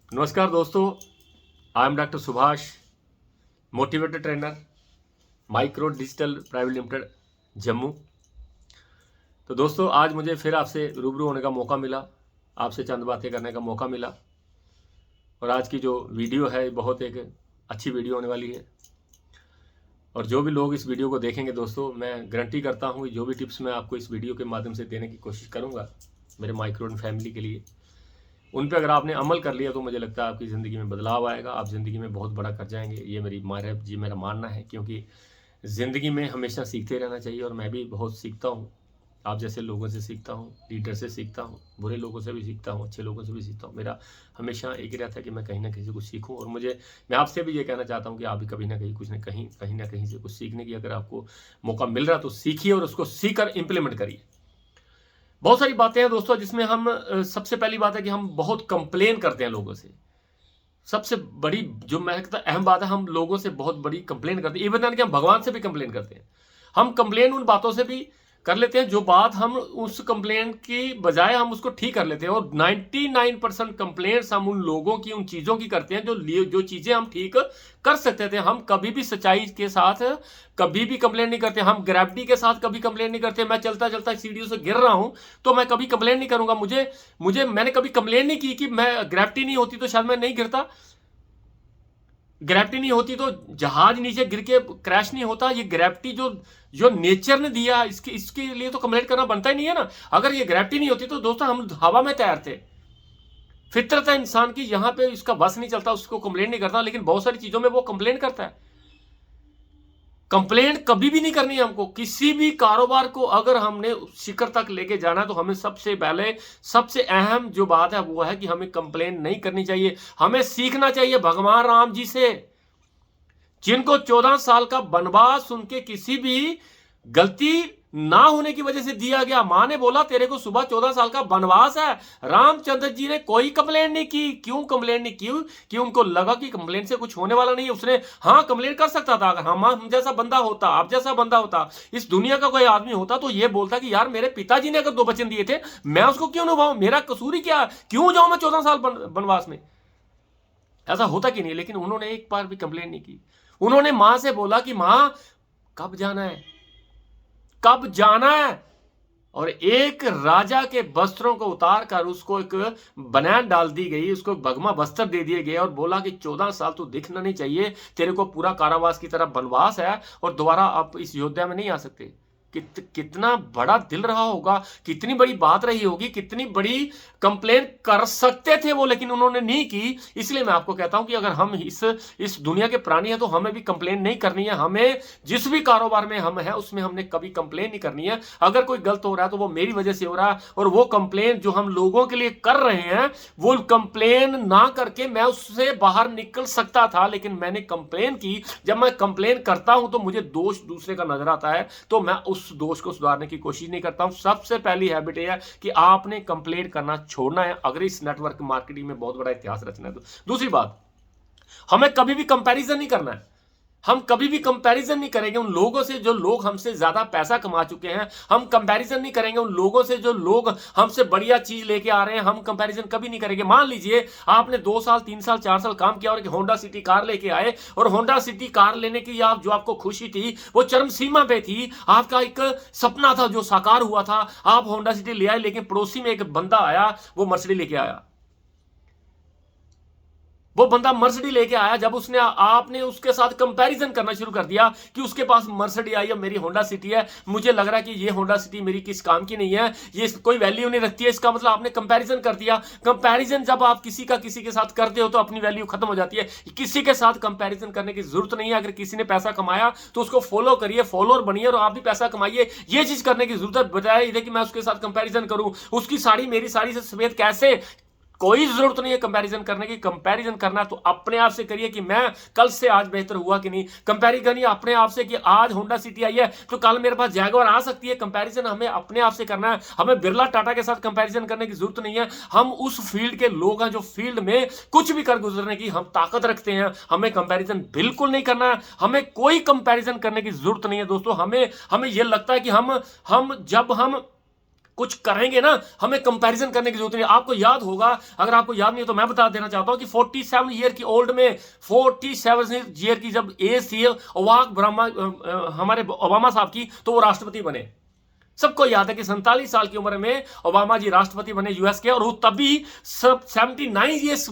नमस्कार दोस्तों, I am doctor Subhash, motivator trainer, micro digital private limited, Jammu. तो दोस्तों, आज मुझे फिर आपसे रूबरू होने का मौका मिला, आपसे चंद बातें करने का मौका मिला। और आज की जो वीडियो है बहुत एक अच्छी वीडियो होने वाली है। और जो भी लोग इस वीडियो को देखेंगे दोस्तों, मैं गारंटी करता हूँ जो भी टिप्स मैं आपको इस वीडियो के माध्यम से देने की कोशिश करूँगा मेरे माइक्रो फैमिली के लिए, उन पे अगर आपने अमल कर लिया तो मुझे लगता है आपकी ज़िंदगी में बदलाव आएगा, आप ज़िंदगी में बहुत बड़ा कर जाएंगे। ये मेरा मानना है, क्योंकि ज़िंदगी में हमेशा सीखते रहना चाहिए। और मैं भी बहुत सीखता हूँ, आप जैसे लोगों से सीखता हूँ, लीडर से सीखता हूँ, बुरे लोगों से भी सीखता हूँ, अच्छे लोगों से भी सीखता हूँ। मेरा हमेशा एक ही रहता है कि मैं कहीं ना कहीं से कुछ सीखूँ। और मैं आपसे भी ये कहना चाहता हूँ कि आप भी कभी ना कहीं कहीं ना कहीं से कुछ सीखने की अगर आपको मौका मिल रहा है तो सीखिए और उसको सीख कर इम्प्लीमेंट करिए। बहुत सारी बातें हैं दोस्तों जिसमें हम सबसे पहली बात है कि हम बहुत कंप्लेन करते हैं लोगों से। सबसे बड़ी जो मैं कहता अहम बात है, हम लोगों से बहुत बड़ी कंप्लेन करते हैं। इवन कि हम भगवान से भी कंप्लेन करते हैं। हम कंप्लेन उन बातों से भी कर लेते हैं जो बात हम उस कंप्लेन की बजाय हम उसको ठीक कर लेते हैं। और 99% कंप्लेंट्स हम उन लोगों की, उन चीज़ों की करते हैं जो चीज़ें हम ठीक कर सकते थे। हम कभी भी सच्चाई के साथ कभी भी कंप्लेन नहीं करते। हम ग्रेविटी के साथ कभी कंप्लेन नहीं करते। मैं चलता चलता सीढ़ियों से गिर रहा हूं तो मैं कभी कंप्लेन नहीं करूंगा। मैंने कभी कंप्लेन नहीं की कि मैं ग्रेविटी नहीं होती तो शायद मैं नहीं गिरता, ग्रेविटी नहीं होती तो जहाज नीचे गिर के क्रैश नहीं होता। ये ग्रेविटी जो जो नेचर ने दिया, इसके लिए तो कंप्लेन करना बनता ही नहीं है ना। अगर ये ग्रेविटी नहीं होती तो दोस्तों हम हवा में तैर थे। फितरत है इंसान की, यहां पे इसका बस नहीं चलता, उसको कंप्लेन नहीं करता। लेकिन बहुत सारी चीजों में वो कंप्लेन करता है। कंप्लेंट कभी भी नहीं करनी है हमको। किसी भी कारोबार को अगर हमने शिखर तक लेके जाना है तो हमें सबसे पहले, सबसे अहम जो बात है वो है कि हमें कंप्लेंट नहीं करनी चाहिए। हमें सीखना चाहिए भगवान राम जी से, जिनको 14 साल का वनवास उनके किसी भी गलती ना होने की वजह से दिया गया। मां ने बोला तेरे को सुबह 14 साल का वनवास है। रामचंद्र जी ने कोई कंप्लेंट नहीं की। क्यों कंप्लेंट नहीं की? कि उनको लगा कि कंप्लेंट से कुछ होने वाला नहीं है। उसने हाँ कंप्लेंट कर सकता था। अगर हम जैसा बंदा होता, आप जैसा बंदा होता, इस दुनिया का कोई आदमी होता तो ये बोलता कि यार मेरे पिताजी ने अगर 2 वचन दिए थे, मैं उसको क्यों निभाऊं? मेरा कसूर ही क्या? क्यों जाऊं मैं 14 साल वनवास में? ऐसा होता कि नहीं। लेकिन उन्होंने एक बार भी कंप्लेंट नहीं की। उन्होंने मां से बोला कि मां कब जाना है, कब जाना है। और एक राजा के वस्त्रों को उतार कर उसको एक बनियान डाल दी गई, उसको भगमा वस्त्र दे दिए गए और बोला कि 14 साल तो दिखना नहीं चाहिए, तेरे को पूरा कारावास की तरफ वनवास है और दोबारा आप इस योद्धा में नहीं आ सकते। कितना बड़ा दिल रहा होगा, कितनी बड़ी बात रही होगी, कितनी बड़ी कंप्लेन कर सकते थे वो, लेकिन उन्होंने नहीं की। इसलिए मैं आपको कहता हूं कि अगर हम इस दुनिया के प्राणी हैं तो हमें भी कंप्लेन नहीं करनी है। हमें जिस भी कारोबार में हम हैं उसमें हमने कभी कंप्लेन नहीं करनी है। अगर कोई गलत हो रहा है तो वो मेरी वजह से हो रहा है। और वो कंप्लेन जो हम लोगों के लिए कर रहे हैं, वो कंप्लेन ना करके मैं उससे बाहर निकल सकता था, लेकिन मैंने कंप्लेन की। जब मैं कंप्लेन करता हूं तो मुझे दोष दूसरे का नजर आता है, तो मैं उस दोष को सुधारने की कोशिश नहीं करता हूं। सबसे पहली हैबिट यह है कि आपने कंप्लेंट करना छोड़ना है अगर इस नेटवर्क मार्केटिंग में बहुत बड़ा इतिहास रचना है तो। दूसरी बात, हमें कभी भी कंपैरिजन नहीं करना है। हम कभी भी कंपैरिजन नहीं करेंगे उन लोगों से जो लोग हमसे ज्यादा पैसा कमा चुके हैं। हम कंपैरिजन नहीं करेंगे उन लोगों से जो लोग हमसे बढ़िया चीज लेके आ रहे हैं। हम कंपैरिजन कभी नहीं करेंगे। मान लीजिए आपने 2 साल 3 साल 4 साल काम किया और एक होंडा सिटी कार लेके आए, और होंडा सिटी कार लेने की जो आपको खुशी थी वो चरम सीमा पे थी। आपका एक सपना था जो साकार हुआ था, आप होंडा सिटी ले आए। लेकिन पड़ोसी में एक बंदा आया, वो मर्सिडीज लेके आया। वो बंदा मर्सिडीज लेके आया। जब उसने आपने उसके साथ कंपैरिजन करना शुरू कर दिया कि उसके पास मर्सिडीज आई है, मेरी होंडा सिटी है, मुझे लग रहा है कि ये होंडा सिटी मेरी किस काम की नहीं है, ये कोई वैल्यू नहीं रखती है, इसका मतलब आपने कंपैरिजन कर दिया। कंपैरिजन जब आप किसी के साथ करते हो तो अपनी वैल्यू खत्म हो जाती है। किसी के साथ कंपैरिजन करने की जरूरत नहीं है। अगर किसी ने पैसा कमाया तो उसको फॉलो करिए, फॉलोअर बनिए और आप भी पैसा कमाइए। ये चीज करने की जरूरत बजाय कि मैं उसके साथ कंपैरिजन करूं, उसकी साड़ी मेरी साड़ी से सफेद कैसे। कोई जरूरत नहीं है कंपैरिजन करने की। कंपैरिजन करना तो अपने आप से करिए कि मैं कल से आज बेहतर हुआ कि नहीं। कंपैरिजन अपने आप से कि आज होंडा सिटी आई है तो कल मेरे पास जैगुआर आ सकती है। कंपैरिजन हमें अपने आप से करना है। हमें बिरला टाटा के साथ कंपैरिजन करने की जरूरत नहीं है। हम उस फील्ड के लोग हैं जो फील्ड में कुछ भी कर गुजरने की हम ताकत रखते हैं। हमें कंपैरिजन बिल्कुल नहीं करना है। हमें कोई कंपैरिजन करने की जरूरत नहीं है दोस्तों। हमें यह लगता है कि हम जब हम कुछ करेंगे ना, हमें कंपैरिजन करने की जरूरत नहीं। आपको याद होगा, अगर आपको याद नहीं है तो मैं बता देना चाहता हूं कि 47 ईयर की ओल्ड में, 47 ईयर की जब एज थी हमारे ओबामा साहब की, तो वो राष्ट्रपति बने। सबको याद है कि 47 साल की उम्र में ओबामा जी राष्ट्रपति बने यूएस के, और वो तभी सब 79 ईयर्स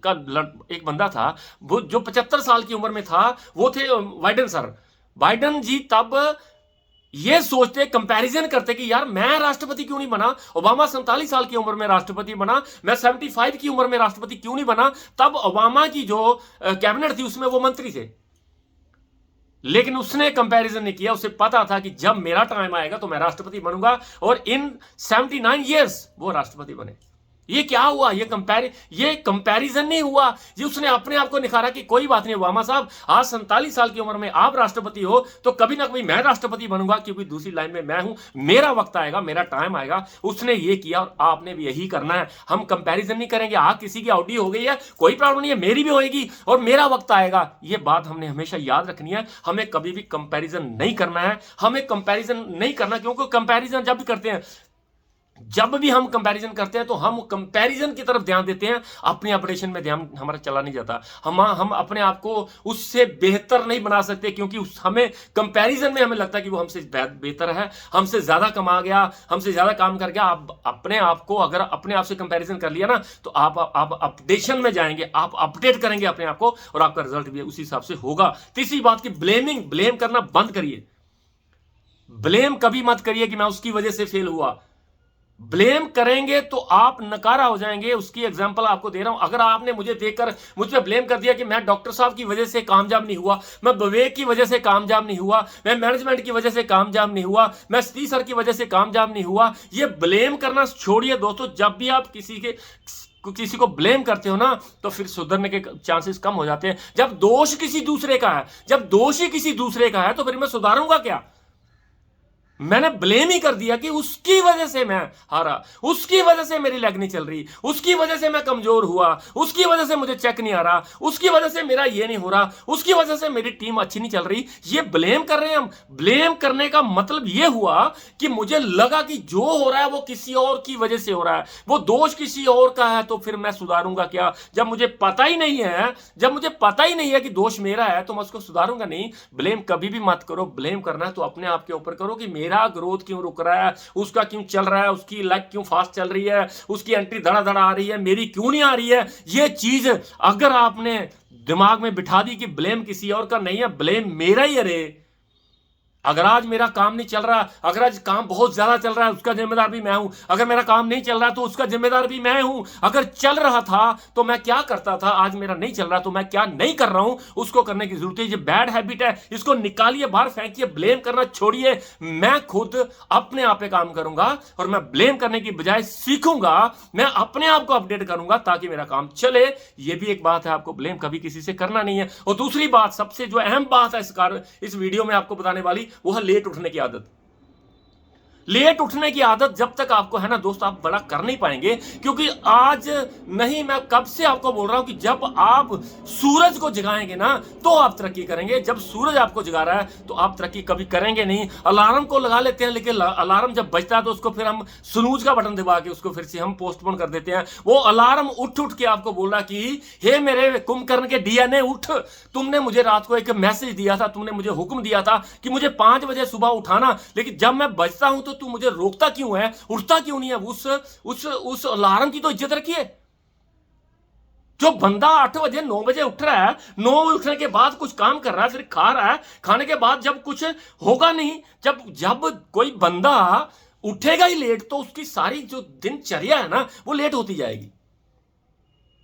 का एक बंदा था, वो जो 75 साल की उम्र में था, वो थे बाइडेन सर। बाइडेन जी तब ये सोचते, कंपैरिजन करते कि यार मैं राष्ट्रपति क्यों नहीं बना, ओबामा 47 साल की उम्र में राष्ट्रपति बना, मैं 75 की उम्र में राष्ट्रपति क्यों नहीं बना। तब ओबामा की जो कैबिनेट थी उसमें वो मंत्री थे, लेकिन उसने कंपैरिजन नहीं किया। उसे पता था कि जब मेरा टाइम आएगा तो मैं राष्ट्रपति बनूंगा, और इन 79 ईयर्स वो राष्ट्रपति बने। ये क्या हुआ, ये कंपैरिजन नहीं हुआ, ये उसने अपने आप को निखारा कि कोई बात नहीं ओबामा साहब, आज 47 साल की उम्र में आप राष्ट्रपति हो तो कभी ना कभी मैं राष्ट्रपति बनूंगा, क्योंकि दूसरी लाइन में मैं हूं, मेरा वक्त आएगा, मेरा टाइम आएगा। उसने ये किया और आपने भी यही करना है। हम कंपैरिजन नहीं करेंगे, किसी की ऑडी हो गई है, कोई प्रॉब्लम नहीं है, मेरी भी होगी और मेरा वक्त आएगा। ये बात हमने हमेशा याद रखनी है। हमें कभी भी कंपैरिजन नहीं करना है, हमें कंपैरिजन नहीं करना, क्योंकि कंपैरिजन जब भी करते हैं, जब भी हम कंपैरिजन करते हैं तो हम कंपैरिजन की तरफ ध्यान देते हैं, अपने ऑपरेशन में ध्यान हमारा चला नहीं जाता। हम अपने आप को उससे बेहतर नहीं बना सकते, क्योंकि हमें कंपैरिजन में हमें लगता है कि वो हमसे बेहतर है, हमसे ज्यादा कमा गया, हमसे ज्यादा काम कर गया। आप अपने आप को अगर अपने आप से कंपैरिजन कर लिया ना, तो आप अपडेशन में जाएंगे, आप अपडेट करेंगे अपने आप को, और आपका रिजल्ट भी उसी हिसाब से होगा। तीसरी बात की ब्लेम करना बंद करिए। ब्लेम कभी मत करिए कि मैं उसकी वजह से फेल हुआ। ब्लेम करेंगे तो आप नकारा हो जाएंगे। उसकी एग्जांपल आपको दे रहा हूं। अगर आपने मुझे देखकर मुझ पे ब्लेम कर दिया कि मैं डॉक्टर साहब की वजह से कामयाब नहीं हुआ, मैं विवेक की वजह से कामयाब नहीं हुआ, मैं मैनेजमेंट की वजह से कामयाब नहीं हुआ, मैं सतीश सर की वजह से कामयाब नहीं हुआ, ये ब्लेम करना छोड़िए दोस्तों। जब भी आप किसी को ब्लेम करते हो ना, तो फिर सुधरने के चांसेस कम हो जाते हैं। जब दोष किसी दूसरे का है, जब दोष ही किसी दूसरे का है, तो फिर मैं सुधारूंगा क्या? मैंने ब्लेम ही कर दिया कि उसकी वजह से मैं हारा, उसकी वजह से मेरी लेग नहीं चल रही, उसकी वजह से मैं कमजोर हुआ, उसकी वजह से मुझे चेक नहीं आ रहा, उसकी वजह से मेरा ये नहीं हो रहा, उसकी वजह से मेरी टीम अच्छी नहीं चल रही। ये ब्लेम कर रहे हैं हम। ब्लेम करने का मतलब ये हुआ कि मुझे लगा कि जो हो रहा है वो किसी और की वजह से हो रहा है, वो दोष किसी और का है, तो फिर मैं सुधारूंगा क्या? जब मुझे पता ही नहीं है कि दोष मेरा है, तो मैं उसको सुधारूंगा नहीं। ब्लेम कभी भी मत करो। ब्लेम करना है तो अपने आप के ऊपर करो कि मेरा ग्रोथ क्यों रुक रहा है, उसका क्यों चल रहा है, उसकी लेग क्यों फास्ट चल रही है, उसकी एंट्री धड़ा धड़ा आ रही है, मेरी क्यों नहीं आ रही है। ये चीज अगर आपने दिमाग में बिठा दी कि ब्लेम किसी और का नहीं है, ब्लेम मेरा ही है रे। अगर आज मेरा काम नहीं चल रहा, अगर आज काम बहुत ज्यादा चल रहा है, उसका जिम्मेदार भी मैं हूं। अगर मेरा काम नहीं चल रहा तो उसका जिम्मेदार भी मैं हूं। अगर चल रहा था तो मैं क्या करता था, आज मेरा नहीं चल रहा तो मैं क्या नहीं कर रहा हूं, उसको करने की जरूरत है। ये बैड हैबिट है, इसको निकालिए, बाहर फेंकिए, ब्लेम करना छोड़िए। मैं खुद अपने आप पे काम करूंगा और मैं ब्लेम करने की बजाय सीखूंगा, मैं अपने आप को अपडेट करूंगा ताकि मेरा काम चले। ये भी एक बात है, आपको ब्लेम कभी किसी से करना नहीं है। और दूसरी बात, सबसे जो अहम बात है इस वीडियो में आपको बताने वाली, वो है लेट उठने की आदत। लेट उठने की आदत जब तक आपको है ना दोस्त, आप बड़ा कर नहीं पाएंगे। क्योंकि आज नहीं, मैं कब से आपको बोल रहा हूं कि जब आप सूरज को जगाएंगे ना तो आप तरक्की करेंगे। जब सूरज आपको जगा रहा है तो आप तरक्की कभी करेंगे नहीं। अलार्म को लगा लेते हैं, लेकिन अलार्म जब बजता है तो उसको फिर हम स्नूज का बटन दबा के उसको फिर से हम पोस्टपोन कर देते हैं। वो अलार्म उठ उठ के आपको बोल रहा कि हे मेरे कुंभकर्ण के डीएनए उठ, तुमने मुझे रात को एक मैसेज दिया था, तुमने मुझे हुक्म दिया था कि मुझे 5 बजे सुबह उठाना, लेकिन जब मैं बजता हूं तो तू मुझे रोकता क्यों है, उठता क्यों नहीं है। उस अलार्म की तो इज्जत रखिए। जो बंदा 8 बजे 9 बजे उठ रहा है, 9 उठने के बाद कुछ काम कर रहा है, फिर खा रहा है, खाने के बाद जब कुछ होगा नहीं, जब कोई बंदा उठेगा ही लेट, तो उसकी सारी जो दिनचर्या है ना वो लेट होती जाएगी।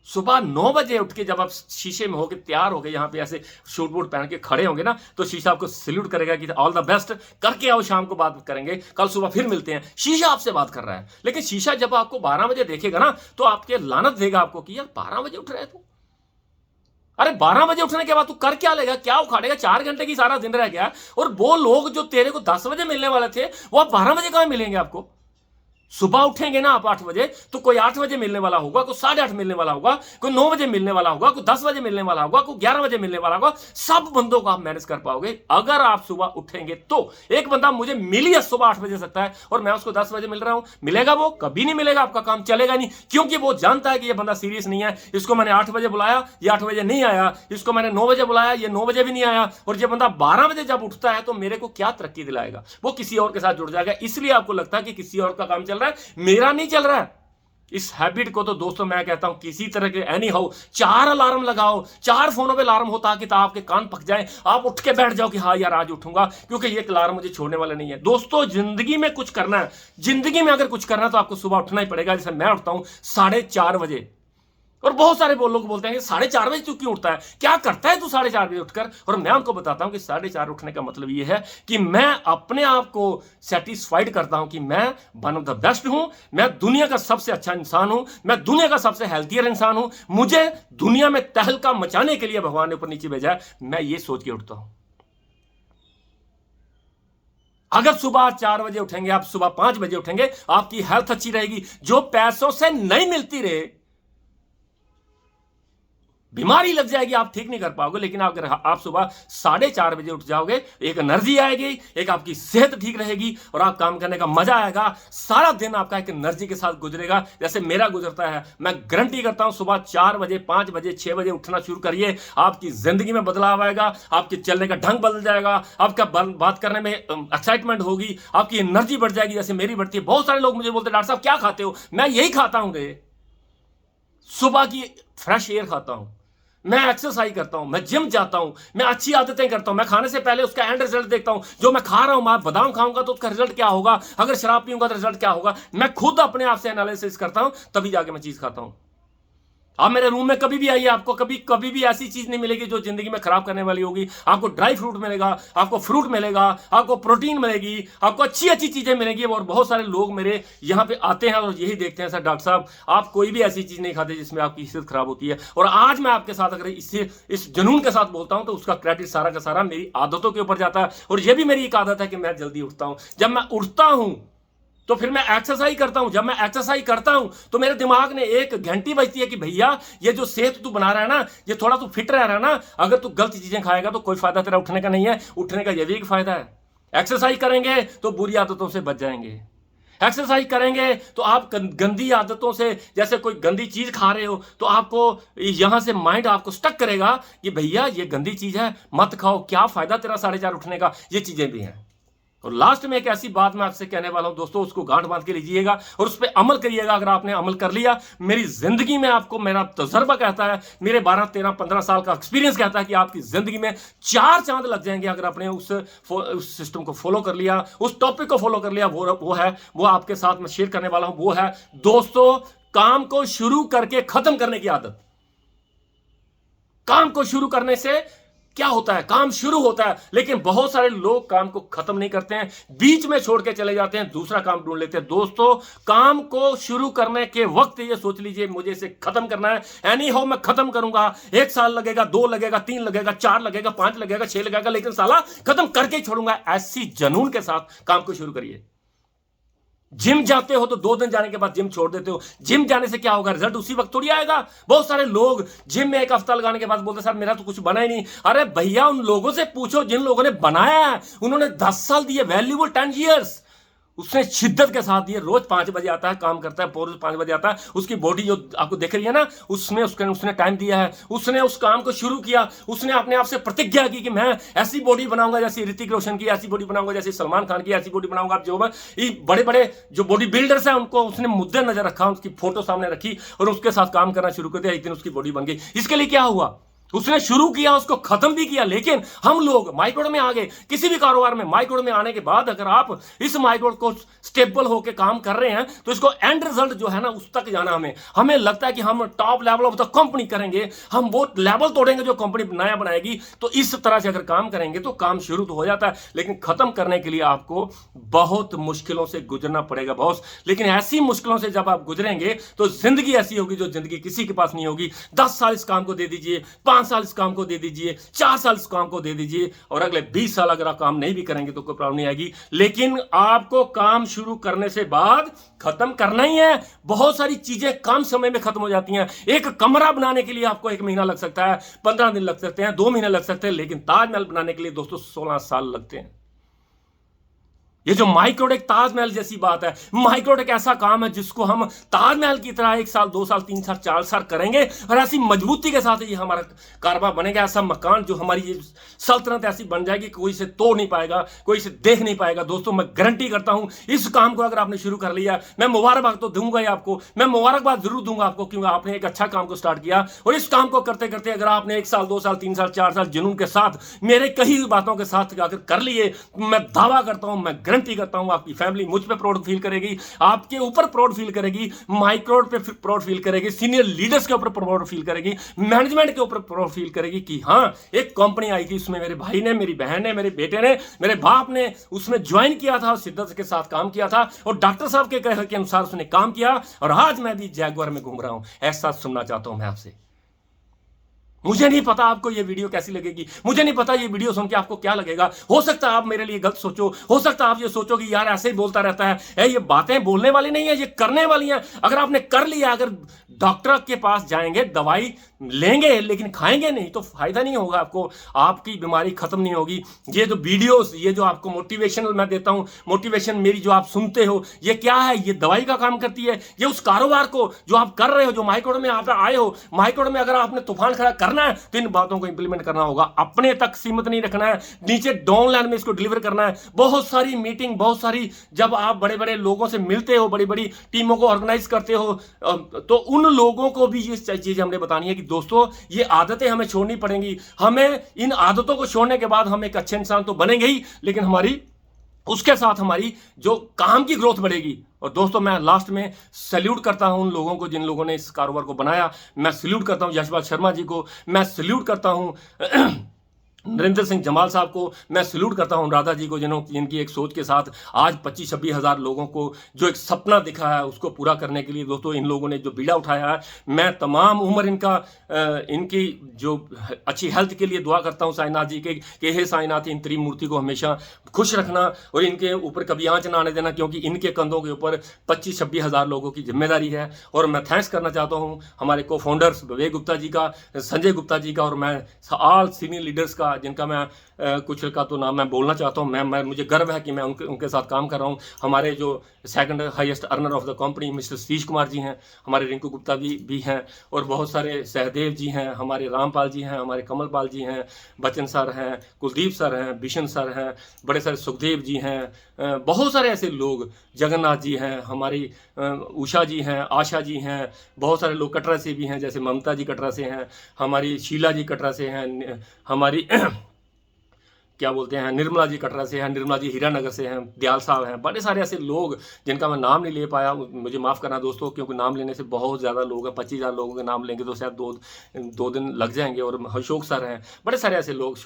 सुबह 9 बजे उठ के जब आप शीशे में होके तैयार हो गए, यहां पे ऐसे शूट बूट पहन के खड़े होंगे ना, तो शीशा आपको सैल्यूट करेगा कि ऑल द बेस्ट, करके आओ, शाम को बात करेंगे, कल सुबह फिर मिलते हैं। शीशा आपसे बात कर रहा है। लेकिन शीशा जब आपको 12 बजे देखेगा ना, तो आपके लानत देगा आपको कि यार 12 बजे उठ रहे तू। अरे 12 बजे उठने के बाद तू कर क्या लेगा, क्या उखाड़ेगा? 4 घंटे की सारा दिन रह गया। और वो लोग जो तेरे को 10 बजे मिलने वाले थे, वो आप 12 बजे कहां मिलेंगे आपको? सुबह उठेंगे ना आप 8 बजे, तो कोई 8 बजे मिलने वाला होगा, कोई 8:30 मिलने वाला होगा, कोई 9 बजे मिलने वाला होगा, कोई 10 बजे मिलने वाला होगा, कोई 11 बजे मिलने वाला होगा। सब बंदों को आप मैनेज कर पाओगे अगर आप सुबह उठेंगे तो। एक बंदा मुझे मिल ही सुबह 8 बजे सकता है और मैं उसको 10 बजे मिल रहा हूं, मिलेगा? वो कभी नहीं मिलेगा, आपका काम चलेगा नहीं, क्योंकि वो जानता है कि ये बंदा सीरियस नहीं है। इसको मैंने 8 बजे बुलाया, ये 8 बजे नहीं आया, इसको मैंने 9 बजे बुलाया, ये 9 बजे भी नहीं आया, और ये बंदा 12 बजे जब उठता है तो मेरे को क्या तरक्की दिलाएगा? वो किसी और के साथ जुड़ जाएगा। इसलिए आपको लगता है कि किसी और का काम चल रहा है, मेरा नहीं चल रहा है। इस हैबिट को तो दोस्तों मैं कहता हूं किसी तरह के एनी हाउ 4 अलार्म लगाओ, 4 फोनों पे अलार्म हो, ताकि आपके कान पक जाएं, आप उठ के बैठ जाओ कि हाँ यार आज उठूंगा, क्योंकि ये अलार्म मुझे छोड़ने वाला नहीं है। दोस्तों जिंदगी में कुछ करना है, जिंदगी में अगर कुछ करना है तो आपको सुबह उठना ही पड़ेगा। जैसे मैं उठता हूं 4:30 बजे, और बहुत सारे लोग बोलते हैं कि 4:30 बजे तू क्यों उठता है, क्या करता है तू 4:30 बजे उठकर? और मैं उनको बताता हूं कि 4:30 उठने का मतलब यह है कि मैं अपने आप को सेटिस्फाइड करता हूं कि मैं वन ऑफ द बेस्ट हूं, मैं दुनिया का सबसे अच्छा इंसान हूं, मैं दुनिया का सबसे हेल्थियर इंसान हूं, मुझे दुनिया में तहलका मचाने के लिए भगवान ने ऊपर नीचे भेजा है, मैं ये सोच के उठता हूं। अगर सुबह 4 बजे उठेंगे, आप सुबह 5 बजे उठेंगे, आपकी हेल्थ अच्छी रहेगी, जो पैसों से नहीं मिलती रहे, बीमारी लग जाएगी, आप ठीक नहीं कर पाओगे। लेकिन अगर आप सुबह 4:30 बजे उठ जाओगे, एक एनर्जी आएगी, एक आपकी सेहत ठीक रहेगी और आप काम करने का मजा आएगा। सारा दिन आपका एक एनर्जी के साथ गुजरेगा, जैसे मेरा गुजरता है। मैं गारंटी करता हूं सुबह 4 बजे, 5 बजे, 6 बजे उठना शुरू करिए, आपकी जिंदगी में बदलाव आएगा, आपके चलने का ढंग बदल जाएगा, आपका बात करने में एक्साइटमेंट होगी, आपकी एनर्जी बढ़ जाएगी, जैसे मेरी बढ़ती है। बहुत सारे लोग मुझे बोलते हैं डॉक्टर साहब क्या खाते हो? मैं यही खाता हूं रे, सुबह की फ्रेश एयर खाता हूं, मैं एक्सरसाइज करता हूं, मैं जिम जाता हूं, मैं अच्छी आदतें करता हूं, मैं खाने से पहले उसका एंड रिजल्ट देखता हूं। जो मैं खा रहा हूं, मैं बादाम खाऊंगा तो उसका रिजल्ट क्या होगा, अगर शराब पीऊंगा तो रिजल्ट क्या होगा। मैं खुद अपने आप से एनालिसिस करता हूं, तभी जाके मैं चीज खाता हूं। आप मेरे रूम में कभी भी आइए, आपको कभी भी ऐसी चीज नहीं मिलेगी जो जिंदगी में खराब करने वाली होगी। आपको ड्राई फ्रूट मिलेगा, आपको फ्रूट मिलेगा, आपको प्रोटीन मिलेगी, आपको अच्छी अच्छी चीजें मिलेंगी। और बहुत सारे लोग मेरे यहाँ पे आते हैं और यही देखते हैं सर डॉक्टर साहब आप कोई भी ऐसी चीज नहीं खाते जिसमें आपकी सेहत खराब होती है। और आज मैं आपके साथ अगर इस जुनून के साथ बोलता हूं तो उसका क्रेडिट सारा का सारा मेरी आदतों के ऊपर जाता है। और यह भी मेरी एक आदत है कि मैं जल्दी उठता हूं। जब मैं उठता हूं तो फिर मैं एक्सरसाइज करता हूं। जब मैं एक्सरसाइज करता हूं तो मेरे दिमाग ने एक घंटी बजती है कि भैया ये जो सेहत तू बना रहा है ना, ये थोड़ा तू फिट रह रहा है ना, अगर तू गलत चीजें खाएगा तो कोई फायदा तेरा उठने का नहीं है। उठने का यह भी एक फायदा है, एक्सरसाइज करेंगे तो बुरी आदतों से बच जाएंगे। एक्सरसाइज करेंगे तो आप गंदी आदतों से, जैसे कोई गंदी चीज खा रहे हो तो आपको यहां से माइंड आपको स्टक करेगा कि भैया ये गंदी चीज है, मत खाओ, क्या फायदा तेरा 4:30 उठने का। ये चीजें भी हैं। और लास्ट में एक ऐसी बात मैं आपसे कहने वाला हूं दोस्तों, उसको गांठ बांध के लीजिएगा और उस पर अमल करिएगा। अगर आपने अमल कर लिया, मेरी जिंदगी में आपको मेरा तजर्बा कहता है, मेरे 12, 13, 15 साल का एक्सपीरियंस कहता है कि आपकी जिंदगी में 4 चांद लग जाएंगे अगर आपने उस सिस्टम को फॉलो कर लिया, उस टॉपिक को फॉलो कर लिया। वो आपके साथ मैं शेयर करने वाला हूं। वो है दोस्तों, काम को शुरू करके खत्म करने की आदत। काम को शुरू करने से क्या होता है, काम शुरू होता है, लेकिन बहुत सारे लोग काम को खत्म नहीं करते हैं, बीच में छोड़ के चले जाते हैं, दूसरा काम ढूंढ लेते हैं। दोस्तों, काम को शुरू करने के वक्त ये सोच लीजिए मुझे इसे खत्म करना है, एनी हाउ मैं खत्म करूंगा। 1 साल लगेगा, 2 लगेगा, 3 लगेगा, 4 लगेगा, 5 लगेगा, 6 लगेगा, लेकिन साला खत्म करके ही छोड़ूंगा। ऐसी जुनून के साथ काम को शुरू करिए। जिम जाते हो तो 2 दिन जाने के बाद जिम छोड़ देते हो। जिम जाने से क्या होगा, रिजल्ट उसी वक्त थोड़ी आएगा। बहुत सारे लोग जिम में 1 हफ्ता लगाने के बाद बोलते सर मेरा तो कुछ बना ही नहीं। अरे भैया, उन लोगों से पूछो जिन लोगों ने बनाया है, उन्होंने 10 साल दिए, वैल्यूबल 10 ईयर्स उसने शिद्दत के साथ दिए। रोज 5 बजे आता है, काम करता है, रोज 5 बजे आता है। उसकी बॉडी जो आपको दिख रही है ना, उसने टाइम दिया है, उसने उस काम को शुरू किया, उसने अपने आप से प्रतिज्ञा की कि मैं ऐसी बॉडी बनाऊंगा जैसे ऋतिक रोशन की, ऐसी बॉडी बनाऊंगा जैसे सलमान खान की, ऐसी बॉडी बनाऊंगा। आप जो बड़े बड़े जो बॉडी बिल्डर्स हैं उनको उसने मुद्दे नजर रखा, उसकी फोटो सामने रखी और उसके साथ काम करना शुरू कर दिया। एक दिन उसकी बॉडी बन गई। इसके लिए क्या हुआ, उसने शुरू किया, उसको खत्म भी किया। लेकिन हम लोग माइक्रो में आ गए। किसी भी कारोबार में माइक्रो में आने के बाद अगर आप इस माइक्रो को स्टेबल होकर काम कर रहे हैं तो इसको एंड रिजल्ट जो है ना उस तक जाना। हमें लगता है कि हम top level of the company करेंगे, हम वो लेवल तोड़ेंगे जो कंपनी नया बनाएगी। तो इस तरह से अगर काम करेंगे तो काम शुरू तो हो जाता है, लेकिन खत्म करने के लिए आपको बहुत मुश्किलों से गुजरना पड़ेगा बॉस। लेकिन ऐसी मुश्किलों से जब आप गुजरेंगे तो जिंदगी ऐसी होगी जो जिंदगी किसी के पास नहीं होगी। 10 साल इस काम को दे दीजिए, 5 5 साल इस काम को दे दीजिए, 4 साल इस काम को दे दीजिए, और अगले 20 साल अगर आप काम नहीं भी करेंगे तो कोई प्रॉब्लम नहीं आएगी, लेकिन आपको काम शुरू करने से बाद खत्म करना ही है। बहुत सारी चीजें कम समय में खत्म हो जाती हैं। एक कमरा बनाने के लिए आपको 1 महीना लग सकता है, 15 दिन लग सकते हैं, 2 महीने लग सकते हैं, लेकिन ताजमहल बनाने के लिए दोस्तों 16 साल लगते हैं। ये जो माइक्रोटेक ताजमहल जैसी बात है, माइक्रोटेक ऐसा काम है जिसको हम ताजमहल की तरह 1 साल, 2 साल, 3 साल, 4 साल करेंगे और ऐसी मजबूती के साथ ये हमारा कारोबार बनेगा। ऐसा मकान जो हमारी ये सल्तनत ऐसी बन जाएगी, कोई इसे तोड़ नहीं पाएगा, कोई इसे देख नहीं पाएगा। दोस्तों मैं गारंटी करता हूं इस काम को अगर आपने शुरू कर लिया, मैं मुबारकबाद तो दूंगा ही आपको, मैं मुबारकबाद जरूर दूंगा आपको, क्योंकि आपने एक अच्छा काम को स्टार्ट किया। और इस काम को करते करते अगर आपने 1 साल, 2 साल, 3 साल, 4 साल जुनून के साथ मेरे कई बातों के साथ अगर कर लिए, मैं दावा करता हूं, मैं गारंटी करता हूं आपकी फैमिली मुझ पे प्राउड फील करेगी, आपके ऊपर प्राउड फील करेगी, माइक्रोड पे प्राउड फील करेगी, सीनियर लीडर्स के ऊपर प्राउड फील करेगी, मैनेजमेंट के ऊपर प्राउड फील करेगी कि हाँ एक कंपनी आई थी, उसमें मेरे भाई ने, मेरी बहन ने, मेरे बेटे ने, मेरे बाप ने उसमें ज्वाइन किया था, शिद्दत के साथ काम किया था और डॉक्टर साहब के कहे के अनुसार उसने काम किया और आज मैं भी जैगुआर में घूम रहा हूं। ऐसा सुनना चाहता हूं मैं आपसे। मुझे नहीं पता आपको ये वीडियो कैसी लगेगी, मुझे नहीं पता ये वीडियो सुन के आपको क्या लगेगा। हो सकता है आप मेरे लिए गलत सोचो, हो सकता है आप ये सोचो कि यार ऐसे ही बोलता रहता है, ये बातें बोलने वाली नहीं है, ये करने वाली हैं। अगर आपने कर लिया, अगर डॉक्टर के पास जाएंगे, दवाई लेंगे लेकिन खाएंगे नहीं तो फायदा नहीं होगा आपको, आपकी बीमारी खत्म नहीं होगी। ये जो वीडियोस, ये जो आपको मोटिवेशनल मैं देता हूं, मोटिवेशन मेरी जो आप सुनते हो, ये क्या है? ये दवाई का काम करती है। ये उस कारोबार को जो आप कर रहे हो, जो माइक्रोड में आप आए हो, माइक्रोड में अगर आपने तूफान खड़ा करना है तो इन बातों को इंप्लीमेंट करना होगा। अपने तक सीमित नहीं रखना है, नीचे डाउन लाइन में इसको डिलीवर करना है। बहुत सारी मीटिंग, बहुत सारी, जब आप बड़े बड़े लोगों से मिलते हो, बड़ी बड़ी टीमों को ऑर्गेनाइज करते हो, तो उन लोगों को भी ये चीज हमने बतानी है कि दोस्तों ये आदतें हमें छोड़नी पड़ेंगी। हमें इन आदतों को छोड़ने के बाद हम एक अच्छे इंसान तो बनेंगे ही, लेकिन हमारी उसके साथ हमारी जो काम की ग्रोथ बढ़ेगी। और दोस्तों मैं लास्ट में सैल्यूट करता हूं उन लोगों को जिन लोगों ने इस कारोबार को बनाया। मैं सैल्यूट करता हूं यशपाल शर्मा जी को, मैं सैल्यूट करता हूं नरेंद्र सिंह जमाल साहब को, मैं सैल्यूट करता हूं राधा जी को, जिनकी एक सोच के साथ आज 25-26 हज़ार लोगों को जो एक सपना दिखा है उसको पूरा करने के लिए दोस्तों इन लोगों ने जो बीड़ा उठाया है, मैं तमाम उम्र इनकी जो अच्छी हेल्थ के लिए दुआ करता हूं साईनाथ जी के कि हे साईनाथ इन त्रिमूर्ति को हमेशा खुश रखना और इनके ऊपर कभी आंच ना आने देना, क्योंकि इनके कंधों के ऊपर 25-26 हज़ार लोगों की जिम्मेदारी है। और मैं थैंक्स करना चाहता हूं हमारे को फाउंडर्स विवेक गुप्ता जी का, संजय गुप्ता जी का, और मैं ऑल सीनियर लीडर्स का, जिनका मैं कुछ का तो नाम मैं बोलना चाहता हूं। मैं मुझे गर्व है कि मैं उनके साथ काम कर रहा हूं। हमारे जो second highest earner of the company mister Satish Kumar ji हैं, हमारे रिंकू गुप्ता भी हैं, और बहुत सारे सहदेव जी हैं, हमारे रामपाल जी हैं, हमारे कमलपाल जी हैं, बच्चन सर हैं, कुलदीप सर हैं, बिशन सर हैं, बड़े सारे सुखदेव जी हैं, बहुत सारे ऐसे लोग, जगन्नाथ जी हैं, हमारी उषा जी हैं, आशा जी हैं, बहुत सारे लोग कटरा से भी हैं, जैसे ममता जी कटरा से हैं, हमारी शीला जी कटरा से हैं, हमारी क्या बोलते हैं निर्मला जी कटरा से हैं, निर्मला जी हीरानगर से हैं, दयाल साहब हैं, बड़े सारे ऐसे लोग जिनका मैं नाम नहीं ले पाया, मुझे माफ़ करना दोस्तों, क्योंकि नाम लेने से बहुत ज़्यादा लोग हैं। 25,000 लोगों के नाम लेंगे तो शायद दो दिन लग जाएंगे। और अशोक सर हैं, बड़े सारे ऐसे लोग,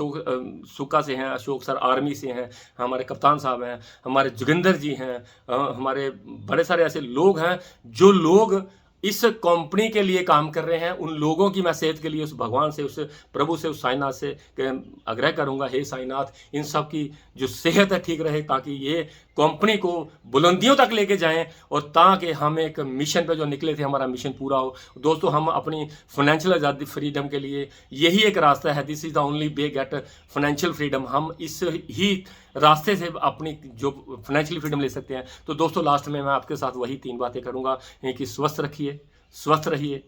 सुक्का से हैं, अशोक सर आर्मी से हैं, हमारे कप्तान साहब हैं, हमारे जोगिंदर जी हैं, हमारे बड़े सारे ऐसे लोग हैं जो लोग इस कंपनी के लिए काम कर रहे हैं। उन लोगों की मैं सेहत के लिए उस भगवान से, उस प्रभु से, उस साईनाथ से आग्रह करूंगा, हे साईनाथ इन सब की जो सेहत है ठीक रहे, ताकि ये कंपनी को बुलंदियों तक लेके जाएं और ताकि हम एक मिशन पे जो निकले थे हमारा मिशन पूरा हो। दोस्तों हम अपनी फाइनेंशियल आज़ादी फ्रीडम के लिए यही एक रास्ता है, this is the only way get financial freedom. हम इस ही रास्ते से अपनी जो फाइनेंशियल फ्रीडम ले सकते हैं। तो दोस्तों लास्ट में मैं आपके साथ वही 3 बातें करूंगा कि स्वस्थ रखिए, स्वस्थ रहिए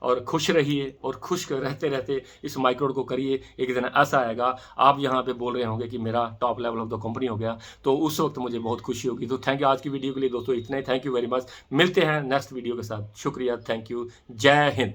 और खुश रहिए, और खुश रहते रहते इस माइक्रोड को करिए। एक दिन ऐसा आएगा आप यहाँ पे बोल रहे होंगे कि मेरा top level of the company हो गया, तो उस वक्त मुझे बहुत खुशी होगी। तो थैंक यू आज की वीडियो के लिए दोस्तों, इतना ही। Thank you very much. मिलते हैं नेक्स्ट वीडियो के साथ। शुक्रिया, थैंक यू, जय हिंद।